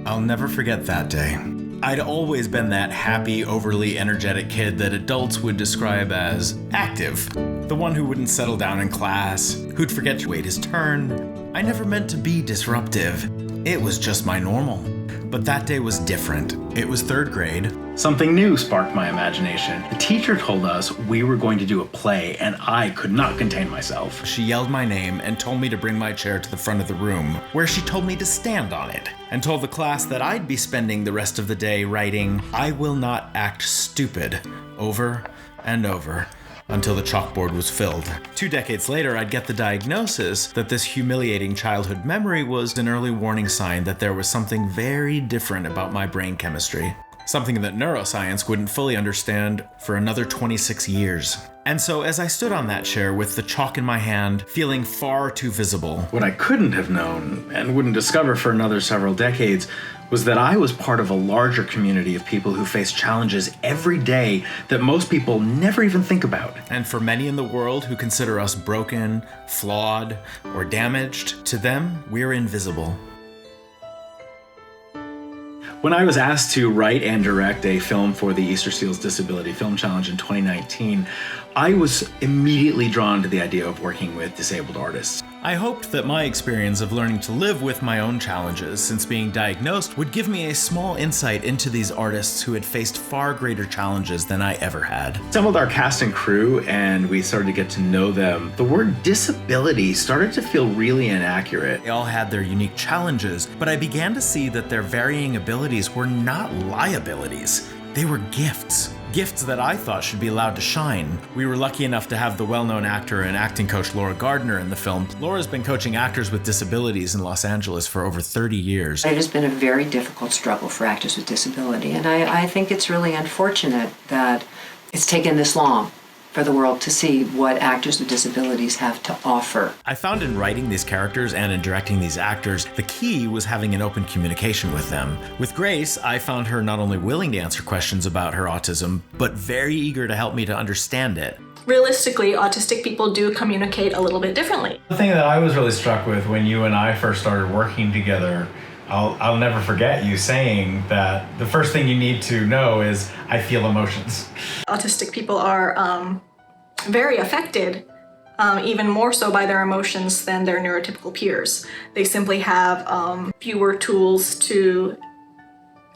I'll never forget that day. I'd always been that happy, overly energetic kid that adults would describe as active. The one who wouldn't settle down in class, who'd forget to wait his turn. I never meant to be disruptive. It was just my normal. But that day was different. It was third grade. Something new sparked my imagination. The teacher told us we were going to do a play, and I could not contain myself. She yelled my name and told me to bring my chair to the front of the room, where she told me to stand on it, and told the class that I'd be spending the rest of the day writing, "I will not act stupid," over and over, until the chalkboard was filled. 2 decades later, I'd get the diagnosis that this humiliating childhood memory was an early warning sign that there was something very different about my brain chemistry. Something that neuroscience wouldn't fully understand for another 26 years. And so as I stood on that chair with the chalk in my hand, feeling far too visible, what I couldn't have known, and wouldn't discover for another several decades, was that I was part of a larger community of people who face challenges every day that most people never even think about. And for many in the world who consider us broken, flawed, or damaged, to them, we're invisible. When I was asked to write and direct a film for the Easterseals Disability Film Challenge in 2019, I was immediately drawn to the idea of working with disabled artists. I hoped that my experience of learning to live with my own challenges since being diagnosed would give me a small insight into these artists who had faced far greater challenges than I ever had. Assembled our cast and crew, and we started to get to know them. The word disability started to feel really inaccurate. They all had their unique challenges, but I began to see that their varying abilities were not liabilities. They were gifts. Gifts that I thought should be allowed to shine. We were lucky enough to have the well-known actor and acting coach Laura Gardner in the film. Laura's been coaching actors with disabilities in Los Angeles for over 30 years. It has been a very difficult struggle for actors with disability, and I think it's really unfortunate that it's taken this long for the world to see what actors with disabilities have to offer. I found in writing these characters and in directing these actors, the key was having an open communication with them. With Grace, I found her not only willing to answer questions about her autism, but very eager to help me to understand it. Realistically, autistic people do communicate a little bit differently. The thing that I was really struck with when you and I first started working together, I'll never forget you saying that the first thing you need to know is, I feel emotions. Autistic people are very affected, even more so by their emotions than their neurotypical peers. They simply have fewer tools to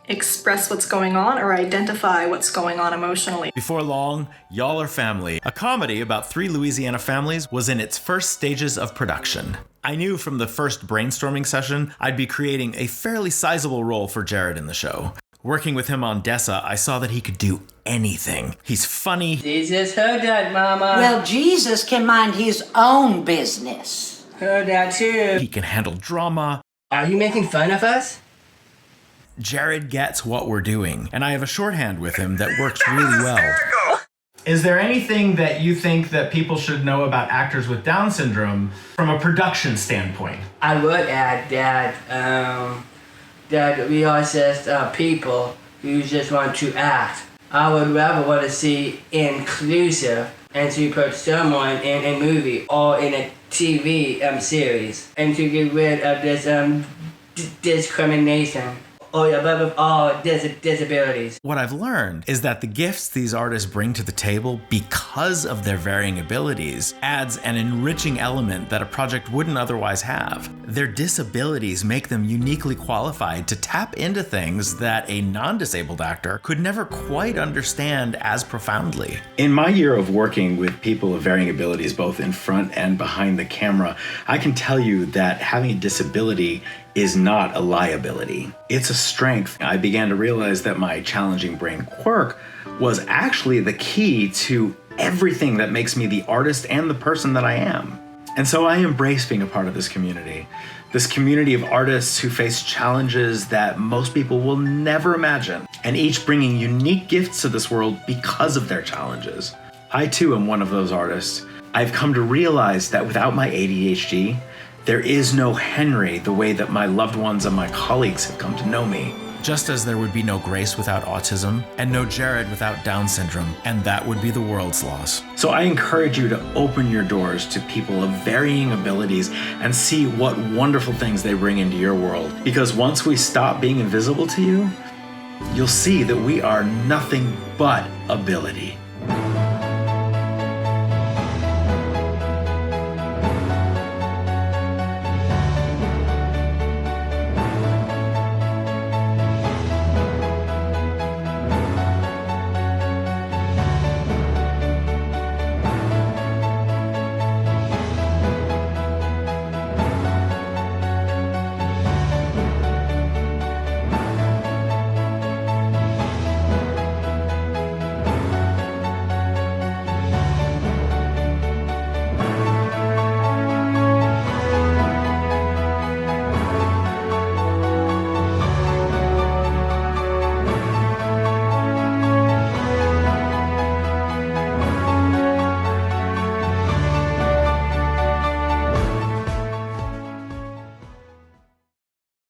express what's going on or identify what's going on emotionally. Before long, Y'all Are Family, a comedy about 3 Louisiana families, was in its first stages of production. I knew from the first brainstorming session I'd be creating a fairly sizable role for Jared in the show. Working with him on Dessa, I saw that he could do anything. He's funny. Jesus heard that, Mama. Well, Jesus can mind his own business. Heard that too. He can handle drama. Are you making fun of us? Jared gets what we're doing, and I have a shorthand with him that works really well. Is there anything that you think that people should know about actors with Down syndrome from a production standpoint? I would add that we are just people who just want to act. I would rather want to see inclusive and to put someone in a movie or in a TV series and to get rid of this discrimination. or above all disabilities. What I've learned is that the gifts these artists bring to the table because of their varying abilities adds an enriching element that a project wouldn't otherwise have. Their disabilities make them uniquely qualified to tap into things that a non-disabled actor could never quite understand as profoundly. In my year of working with people of varying abilities, both in front and behind the camera, I can tell you that having a disability is not a liability. It's a strength. I began to realize that my challenging brain quirk was actually the key to everything that makes me the artist and the person that I am. And so I embrace being a part of this community of artists who face challenges that most people will never imagine, and each bringing unique gifts to this world because of their challenges. I too am one of those artists. I've come to realize that without my ADHD, there is no Henry the way that my loved ones and my colleagues have come to know me. Just as there would be no Grace without autism, and no Jared without Down syndrome, and that would be the world's loss. So I encourage you to open your doors to people of varying abilities and see what wonderful things they bring into your world. Because once we stop being invisible to you, you'll see that we are nothing but ability.